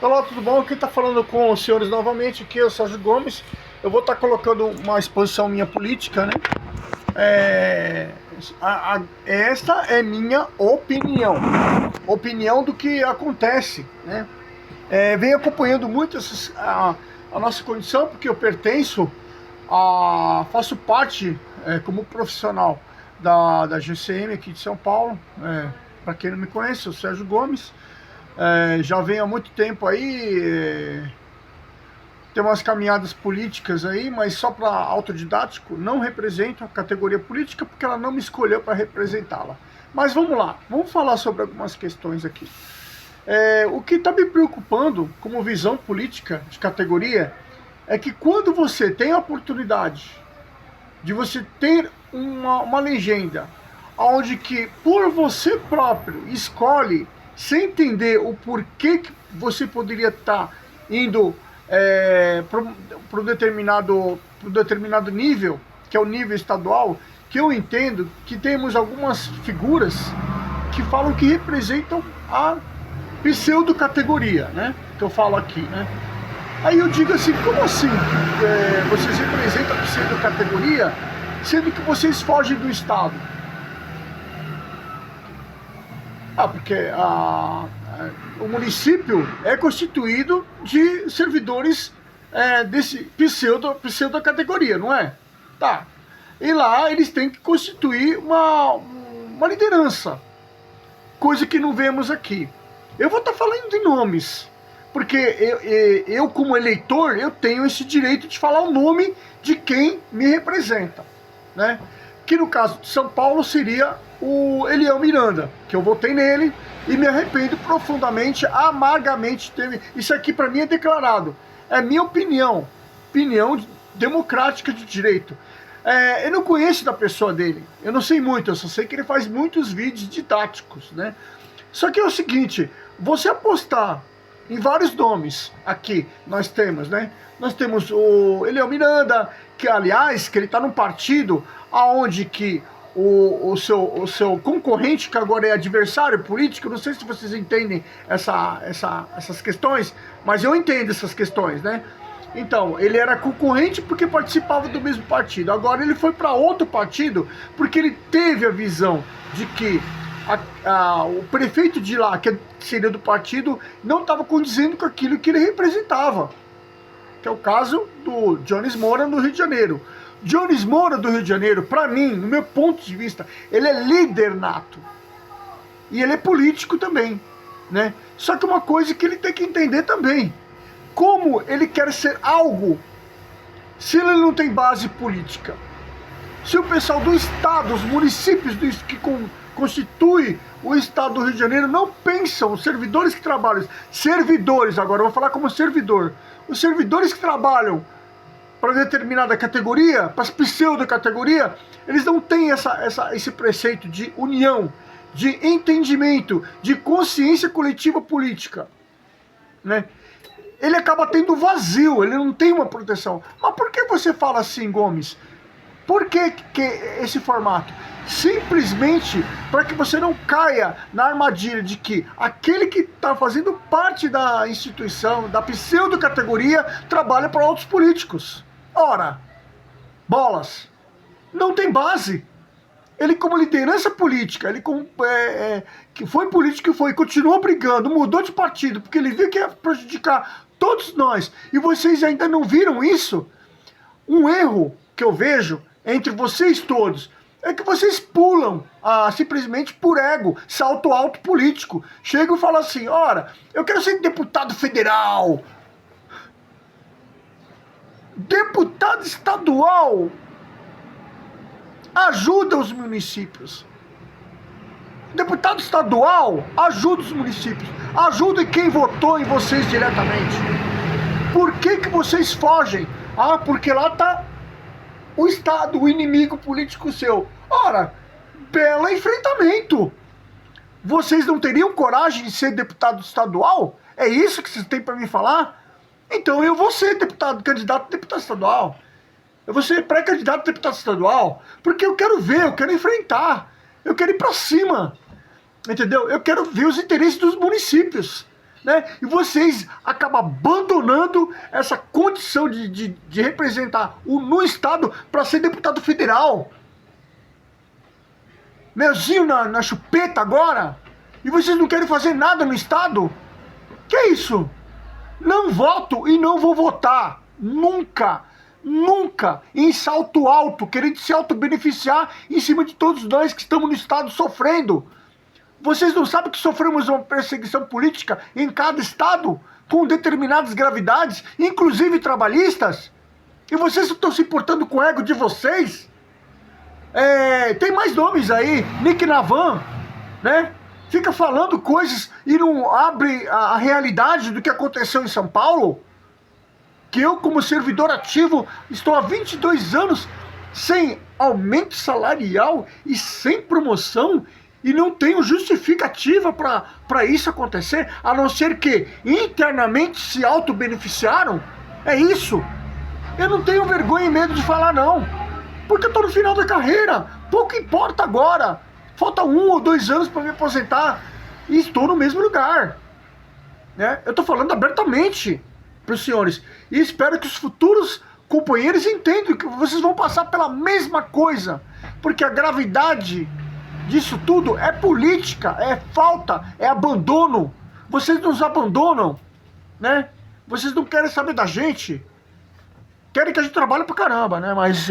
Olá, tudo bom? Quem está falando com os senhores novamente aqui é o Sérgio Gomes. Eu vou estar colocando uma exposição minha política, né? Esta é minha opinião do que acontece, né? Venho acompanhando muito a nossa condição, porque eu faço parte como profissional da GCM aqui de São Paulo. Para quem não me conhece, eu sou Sérgio Gomes. Já venho há muito tempo aí, tem umas caminhadas políticas aí, mas só para autodidático, não represento a categoria política porque ela não me escolheu para representá-la. Mas vamos lá, vamos falar sobre algumas questões aqui. O que está me preocupando como visão política de categoria é que quando você tem a oportunidade de você ter uma legenda onde que por você próprio escolhe sem entender o porquê que você poderia estar indo para um determinado nível, que é o nível estadual, que eu entendo que temos algumas figuras que falam que representam a pseudo-categoria, né? Que eu falo aqui, né? Aí eu digo assim, como assim vocês representam a pseudo-categoria, sendo que vocês fogem do Estado? Porque o município é constituído de servidores desse pseudo-categoria, não é? Tá. E lá eles têm que constituir uma liderança, coisa que não vemos aqui. Eu vou estar falando de nomes, porque eu como eleitor, eu tenho esse direito de falar o nome de quem me representa, né? Que no caso de São Paulo seria o Eliel Miranda, que eu votei nele e me arrependo profundamente, amargamente. Isso aqui para mim é declarado, é minha opinião democrática de direito. Eu não conheço da pessoa dele, eu não sei muito, eu só sei que ele faz muitos vídeos didáticos, né? Só que é o seguinte, você apostar em vários nomes aqui, nós temos, né? Nós temos o Eliel Miranda, que aliás, que ele está num partido aonde que o seu concorrente, que agora é adversário político, não sei se vocês entendem essas questões, mas eu entendo essas questões, né? Então, ele era concorrente porque participava do mesmo partido. Agora ele foi para outro partido porque ele teve a visão de que o prefeito de lá, que seria do partido, não estava condizendo com aquilo que ele representava. Que é o caso do Jones Moura no Rio de Janeiro. Jones Moura do Rio de Janeiro, para mim, no meu ponto de vista, ele é líder nato. E ele é político também, né? Só que uma coisa que ele tem que entender também, como ele quer ser algo se ele não tem base política. Se o pessoal do Estado, os municípios que constitui o Estado do Rio de Janeiro não pensam, os servidores que trabalham, agora eu vou falar como servidor, os servidores que trabalham para determinada categoria, para as pseudo-categoria, eles não têm esse preceito de união, de entendimento, de consciência coletiva política, né? Ele acaba tendo vazio, ele não tem uma proteção. Mas por que você fala assim, Gomes? Por que esse formato? Simplesmente para que você não caia na armadilha de que aquele que está fazendo parte da instituição, da pseudo-categoria, trabalha para outros políticos. Ora, bolas, não tem base. Ele como liderança política, ele que foi político e continuou brigando, mudou de partido, porque ele viu que ia prejudicar todos nós. E vocês ainda não viram isso? Um erro que eu vejo entre vocês todos é que vocês pulam simplesmente por ego, salto alto político. Chegam e falam assim, ora, eu quero ser deputado federal. Deputado estadual ajuda os municípios. Deputado estadual ajuda os municípios. Ajuda quem votou em vocês diretamente. Por que vocês fogem? Porque lá está o Estado, o inimigo político seu. Ora, belo enfrentamento. Vocês não teriam coragem de ser deputado estadual? É isso que vocês têm para me falar? Então eu vou ser candidato a deputado estadual. Eu vou ser pré-candidato a deputado estadual, porque eu quero ver, eu quero enfrentar, eu quero ir para cima, entendeu? Eu quero ver os interesses dos municípios. né? E vocês acabam abandonando essa condição de representar no Estado para ser deputado federal. Melzinho na chupeta agora? E vocês não querem fazer nada no Estado? Que é isso? Não voto e não vou votar. Nunca, nunca, em salto alto, querendo se auto-beneficiar em cima de todos nós que estamos no Estado sofrendo. Vocês não sabem que sofremos uma perseguição política em cada Estado, com determinadas gravidades, inclusive trabalhistas? E vocês estão se importando com o ego de vocês? Tem mais nomes aí, Nick Navan, né? Fica falando coisas e não abre a realidade do que aconteceu em São Paulo. Que eu, como servidor ativo, estou há 22 anos sem aumento salarial e sem promoção e não tenho justificativa para isso acontecer, a não ser que internamente se auto-beneficiaram. É isso. Eu não tenho vergonha e medo de falar não, porque eu estou no final da carreira, pouco importa agora. Falta 1 ou 2 anos para me aposentar e estou no mesmo lugar, né? Eu estou falando abertamente para os senhores e espero que os futuros companheiros entendam que vocês vão passar pela mesma coisa, porque a gravidade disso tudo é política, é falta, é abandono. Vocês nos abandonam, né? Vocês não querem saber da gente. Querem que a gente trabalhe pra caramba, né? Mas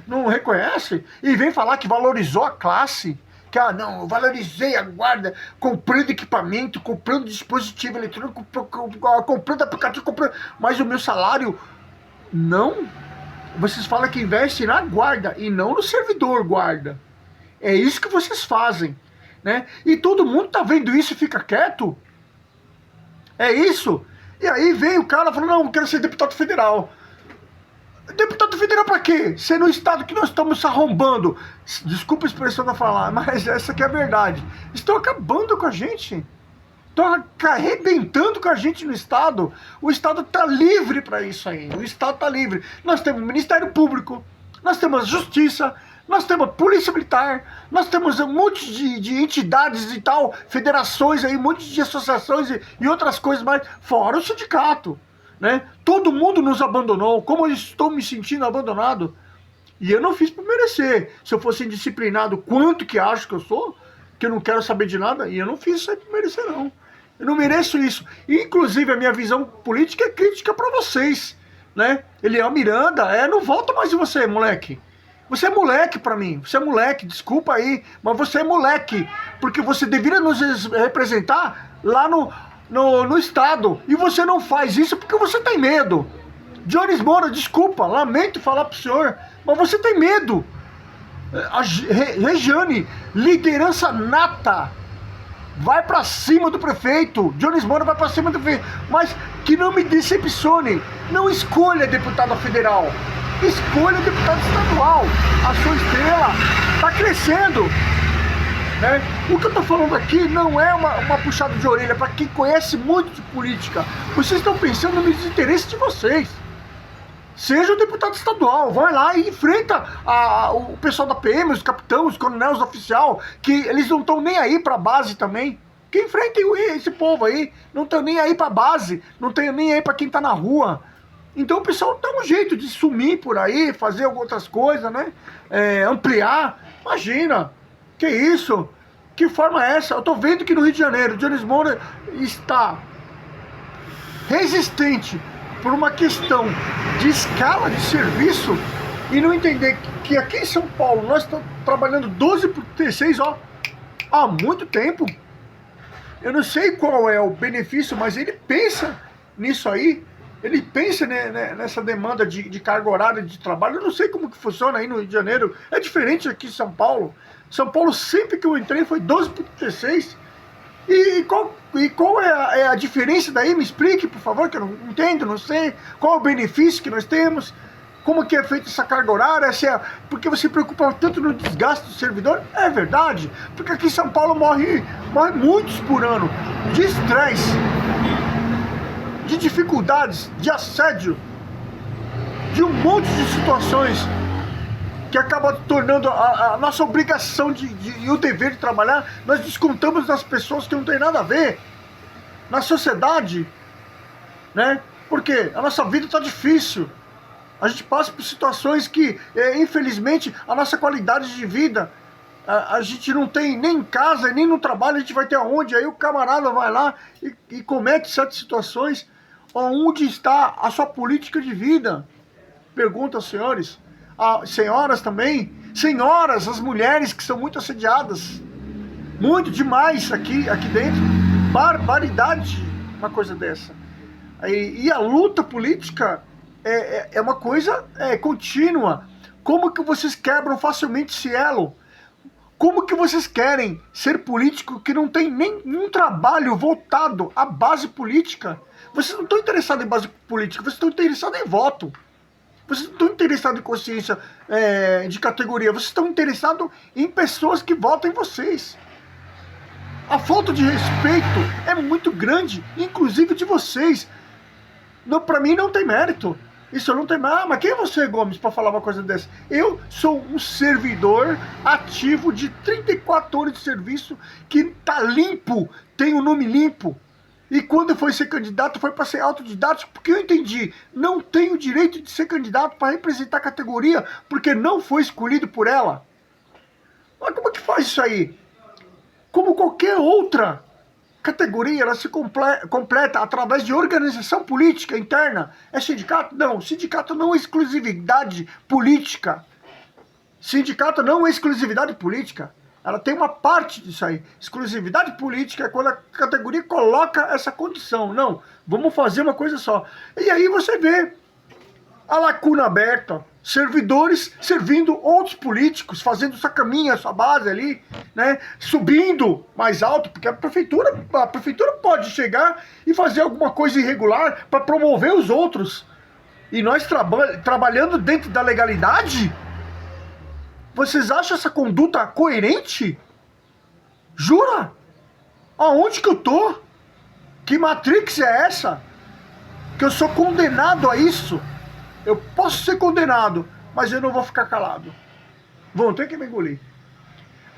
não reconhece e vem falar que valorizou a classe. Que, não, eu valorizei a guarda, comprando equipamento, comprando dispositivo eletrônico, comprando aplicativo, comprando... Mas o meu salário, não. Vocês falam que investem na guarda e não no servidor guarda. É isso que vocês fazem, né? E todo mundo tá vendo isso e fica quieto. É isso. E aí vem o cara falando, não, eu quero ser deputado federal. Deputado federal pra quê? Se no estado que nós estamos se arrombando, desculpa a expressão da falar, mas essa aqui é a verdade, estão acabando com a gente, estão arrebentando com a gente no estado. O estado tá livre para isso aí, o estado tá livre. Nós temos Ministério Público, nós temos Justiça, nós temos Polícia Militar, nós temos um monte de entidades e tal, federações aí, um monte de associações e outras coisas mais, fora o sindicato. Né? Todo mundo nos abandonou. Como eu estou me sentindo abandonado? E eu não fiz por merecer. Se eu fosse indisciplinado, quanto que acho que eu sou, que eu não quero saber de nada, e eu não fiz isso aí por merecer, não. Eu não mereço isso. Inclusive, a minha visão política é crítica para vocês, né? Eliel Miranda, não volta mais em você, moleque. Você é moleque pra mim, você é moleque, desculpa aí, mas você é moleque, porque você deveria nos representar lá no estado, e você não faz isso porque você tem medo. Jones Moura, desculpa, lamento falar pro senhor, mas você tem medo. A Rejane, liderança nata, vai pra cima do prefeito. Jones Moura vai pra cima do prefeito, mas que não me decepcione, não escolha deputada federal, escolha deputado estadual. A sua estrela tá crescendo, né? O que eu tô falando aqui não é uma puxada de orelha para quem conhece muito de política. Vocês estão pensando nos interesses de vocês. Seja o deputado estadual, vai lá e enfrenta o pessoal da PM, os capitães, os coronéis, os oficiais, que eles não estão nem aí pra base também. Que enfrentem esse povo aí, não estão nem aí pra base, não estão nem aí pra quem tá na rua. Então o pessoal dá um jeito de sumir por aí, fazer outras coisas, né? Ampliar. Imagina. Que isso? Que forma é essa? Eu tô vendo que no Rio de Janeiro, Jones Moura está resistente por uma questão de escala de serviço e não entender que aqui em São Paulo nós estamos trabalhando 12 por 16, há muito tempo. Eu não sei qual é o benefício, mas ele pensa nisso aí. Ele pensa nessa demanda de carga horária de trabalho. Eu não sei como que funciona aí no Rio de Janeiro. É diferente aqui em São Paulo. São Paulo, sempre que eu entrei, foi 12 por 16. E qual é a diferença daí? Me explique, por favor, que eu não entendo, não sei. Qual é o benefício que nós temos? Como que é feita essa carga horária? Porque você se preocupa tanto no desgaste do servidor? É verdade. Porque aqui em São Paulo morre muitos por ano de estresse, de dificuldades, de assédio, de um monte de situações que acaba tornando a nossa obrigação e o dever de trabalhar, nós descontamos das pessoas que não tem nada a ver. na sociedade, né? Porque a nossa vida está difícil. A gente passa por situações que, infelizmente, a nossa qualidade de vida, a gente não tem nem em casa, nem no trabalho, a gente vai ter aonde. Aí o camarada vai lá e comete certas situações. Onde está a sua política de vida? Pergunta aos senhores. Senhoras também. Senhoras, as mulheres que são muito assediadas. Muito demais aqui dentro. Barbaridade uma coisa dessa. E a luta política é uma coisa contínua. Como que vocês quebram facilmente esse elo? Como que vocês querem ser político que não tem nenhum trabalho voltado à base política? Vocês não estão interessados em base política, vocês estão interessados em voto. Vocês não estão interessados em consciência de categoria, vocês estão interessados em pessoas que votam em vocês. A falta de respeito é muito grande, inclusive de vocês. Para mim não tem mérito. Isso eu não tenho. Mas quem é você, Gomes, para falar uma coisa dessa? Eu sou um servidor ativo de 34 horas de serviço que tá limpo, tem o nome limpo. E quando foi ser candidato, foi para ser autodidático, porque eu entendi, não tenho direito de ser candidato para representar a categoria, porque não foi escolhido por ela. Mas como é que faz isso aí? Como qualquer outra categoria, ela se completa através de organização política interna. É sindicato? Não. Sindicato não é exclusividade política. Sindicato não é exclusividade política. Ela tem uma parte disso aí. Exclusividade política é quando a categoria coloca essa condição. Não, vamos fazer uma coisa só. E aí você vê a lacuna aberta. Servidores servindo outros políticos, fazendo sua caminha, sua base ali, né? Subindo mais alto, porque a prefeitura pode chegar e fazer alguma coisa irregular para promover os outros. E nós trabalhando dentro da legalidade? Vocês acham essa conduta coerente? Jura? Aonde que eu tô? Que Matrix é essa? Que eu sou condenado a isso? Eu posso ser condenado, mas eu não vou ficar calado. Vão ter que me engolir.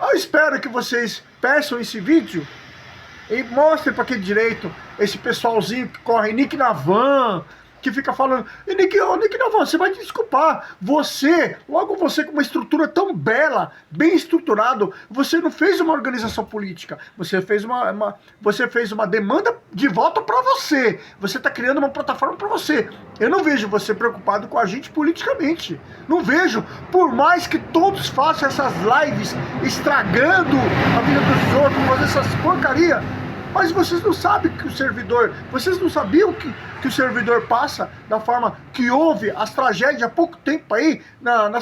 Eu espero que vocês peçam esse vídeo e mostrem para aquele direito esse pessoalzinho que corre Nick na van, que fica falando, Nick na van, você vai me desculpar. Logo você com uma estrutura tão bela, bem estruturado, você não fez uma organização política. Você fez uma demanda de voto para você. Você está criando uma plataforma para você. Eu não vejo você preocupado com a gente politicamente. Não vejo. Por mais que todos façam essas lives estragando a vida dos outros, fazendo essas porcaria. Mas vocês não sabem que o servidor, vocês não sabiam que o servidor passa da forma que houve as tragédias há pouco tempo aí na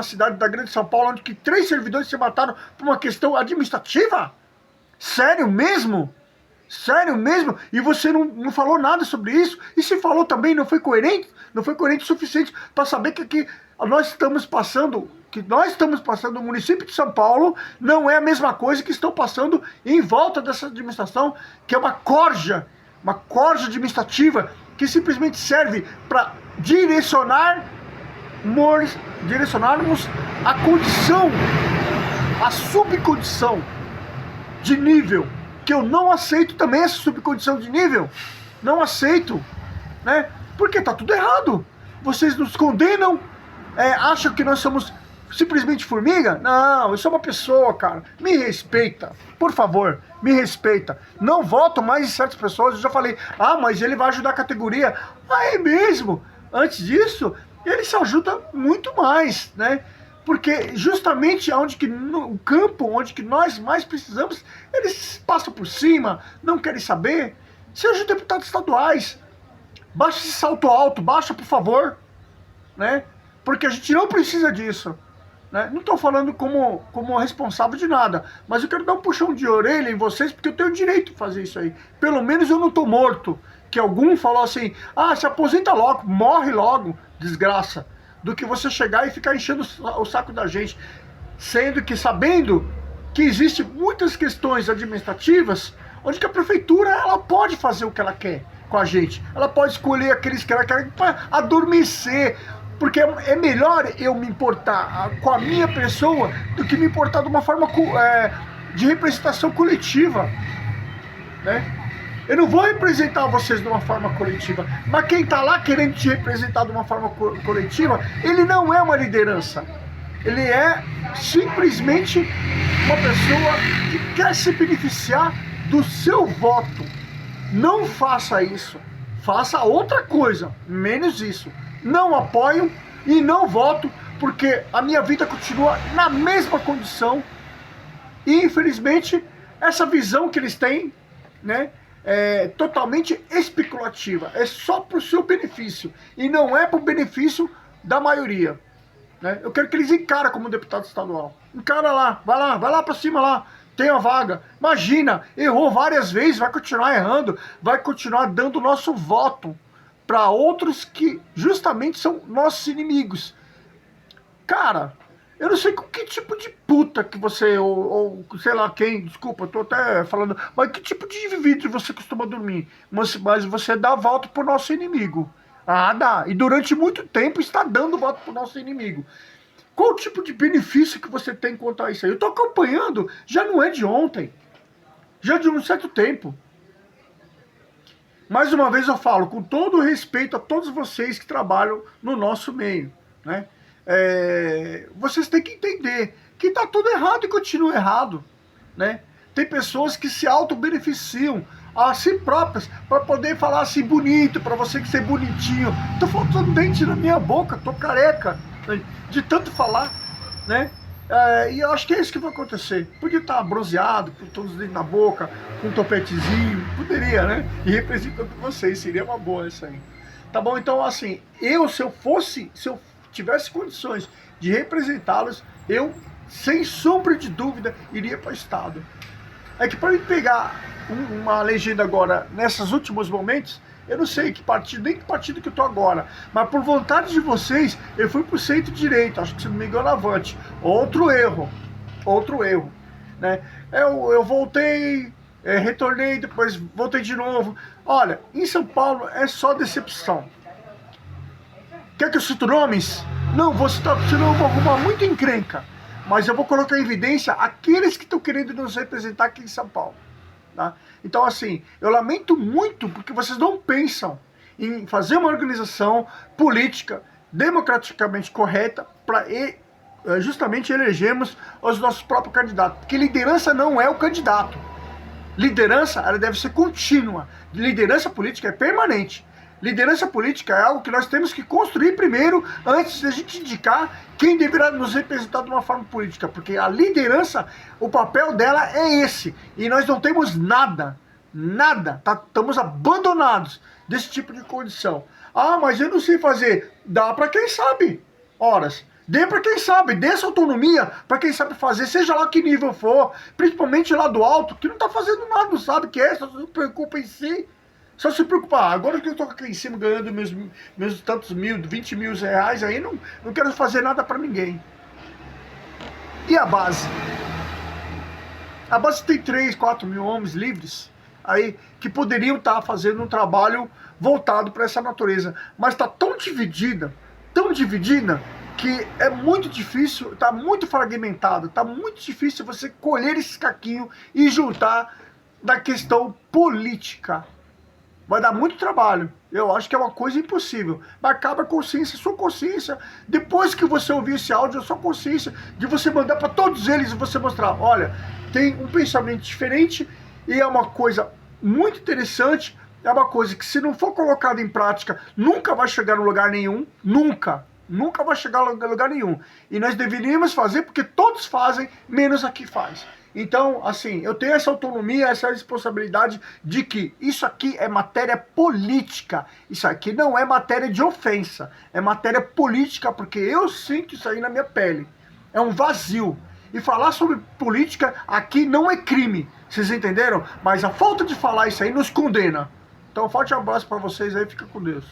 cidade da Grande São Paulo, onde que 3 servidores se mataram por uma questão administrativa? Sério mesmo? Sério mesmo? E você não falou nada sobre isso? E se falou também, não foi coerente? Não foi coerente o suficiente para saber que aqui nós estamos passando no município de São Paulo, não é a mesma coisa que estão passando em volta dessa administração, que é uma corja administrativa, que simplesmente serve para direcionarmos a condição, a subcondição de nível, que eu não aceito também essa subcondição de nível, não aceito, né? Porque tá tudo errado. Vocês nos condenam, acham que nós somos simplesmente formiga? Não, eu sou uma pessoa, cara. Me respeita, por favor, me respeita. Não voto mais em certas pessoas. Eu já falei, mas ele vai ajudar a categoria. É mesmo. Antes disso, ele se ajuda muito mais, né? Porque justamente no campo onde que nós mais precisamos, eles passam por cima, não querem saber. Sejam deputados estaduais. Baixa esse salto alto, baixa, por favor, né? Porque a gente não precisa disso. Né? Não estou falando como responsável de nada, mas eu quero dar um puxão de orelha em vocês, porque eu tenho direito de fazer isso aí. Pelo menos eu não estou morto. Que algum falou assim, se aposenta logo, morre logo, desgraça. Do que você chegar e ficar enchendo o saco da gente. Sabendo que existem muitas questões administrativas, onde que a prefeitura ela pode fazer o que ela quer com a gente. Ela pode escolher aqueles que ela quer para adormecer. Porque é melhor eu me importar com a minha pessoa do que me importar de uma forma de representação coletiva, né? Eu não vou representar vocês de uma forma coletiva, mas quem está lá querendo te representar de uma forma coletiva, ele não é uma liderança. Ele é simplesmente uma pessoa que quer se beneficiar do seu voto. Não faça isso. Faça outra coisa, menos isso. Não apoio e não voto, porque a minha vida continua na mesma condição. E infelizmente, essa visão que eles têm, né, é totalmente especulativa. É só para o seu benefício. E não é para o benefício da maioria. Né? Eu quero que eles encarem como deputado estadual. Encara lá, vai lá para cima lá. Tem a vaga. Imagina, errou várias vezes, vai continuar errando, vai continuar dando o nosso voto para outros que justamente são nossos inimigos. Cara, eu não sei com que tipo de puta que você, ou sei lá quem, desculpa, eu tô até falando, mas que tipo de vidro você costuma dormir? Mas você dá voto pro nosso inimigo. Ah, dá. E durante muito tempo está dando voto pro nosso inimigo. Qual o tipo de benefício que você tem quanto a isso aí? Eu tô acompanhando, já não é de ontem, já de um certo tempo. Mais uma vez eu falo, com todo o respeito a todos vocês que trabalham no nosso meio, né? Vocês têm que entender que tá tudo errado e continua errado, né? Tem pessoas que se auto-beneficiam a si próprias para poder falar assim bonito, para você que ser bonitinho. Tô faltando dente na minha boca, tô careca, né? De tanto falar, né? E eu acho que é isso que vai acontecer. Podia estar bronzeado, com todos os dentes na boca, com um topetezinho, poderia, né? E representando vocês, seria uma boa isso aí. Tá bom? Então, assim, se eu tivesse condições de representá-los, eu, sem sombra de dúvida, iria para o Estado. É que para eu pegar uma legenda agora, nesses últimos momentos, eu não sei que partido, nem que partido que eu tô agora, mas por vontade de vocês, eu fui pro centro-direita, acho que se não me engano, avante. Outro erro, né? Eu voltei, retornei, depois voltei de novo. Olha, em São Paulo é só decepção. Quer que eu cite nomes? Não, vou citar, senão eu vou arrumar muita encrenca. Mas eu vou colocar em evidência aqueles que estão querendo nos representar aqui em São Paulo. Tá? Então, assim, eu lamento muito porque vocês não pensam em fazer uma organização política democraticamente correta para justamente elegermos os nossos próprios candidatos. Porque liderança não é o candidato. Liderança, ela deve ser contínua. Liderança política é permanente. Liderança política é algo que nós temos que construir primeiro, antes de a gente indicar quem deverá nos representar de uma forma política. Porque a liderança, o papel dela é esse. E nós não temos nada, estamos abandonados desse tipo de condição. Ah, mas eu não sei fazer. Dá para quem sabe. Horas. Dê para quem sabe, dê essa autonomia para quem sabe fazer, seja lá que nível for, principalmente lá do alto, que não está fazendo nada, não sabe o que é, só se preocupa em si. Só se preocupar, agora que eu estou aqui em cima ganhando meus tantos 20 mil reais, aí não quero fazer nada para ninguém. E a base? A base tem 3, 4 mil homens livres aí que poderiam estar fazendo um trabalho voltado para essa natureza. Mas está tão dividida, que é muito difícil, está muito fragmentado, está muito difícil você colher esse caquinho e juntar da questão política. Vai dar muito trabalho. Eu acho que é uma coisa impossível. Mas acaba a consciência, sua consciência. Depois que você ouvir esse áudio, a sua consciência de você mandar para todos eles e você mostrar, olha, tem um pensamento diferente e é uma coisa muito interessante. É uma coisa que se não for colocada em prática, nunca vai chegar a lugar nenhum. Nunca vai chegar a lugar nenhum. E nós deveríamos fazer porque todos fazem, menos aqui faz. Então, assim, eu tenho essa autonomia, essa responsabilidade de que isso aqui é matéria política. Isso aqui não é matéria de ofensa. É matéria política, porque eu sinto isso aí na minha pele. É um vazio. E falar sobre política aqui não é crime. Vocês entenderam? Mas a falta de falar isso aí nos condena. Então, forte abraço para vocês aí. Fica com Deus.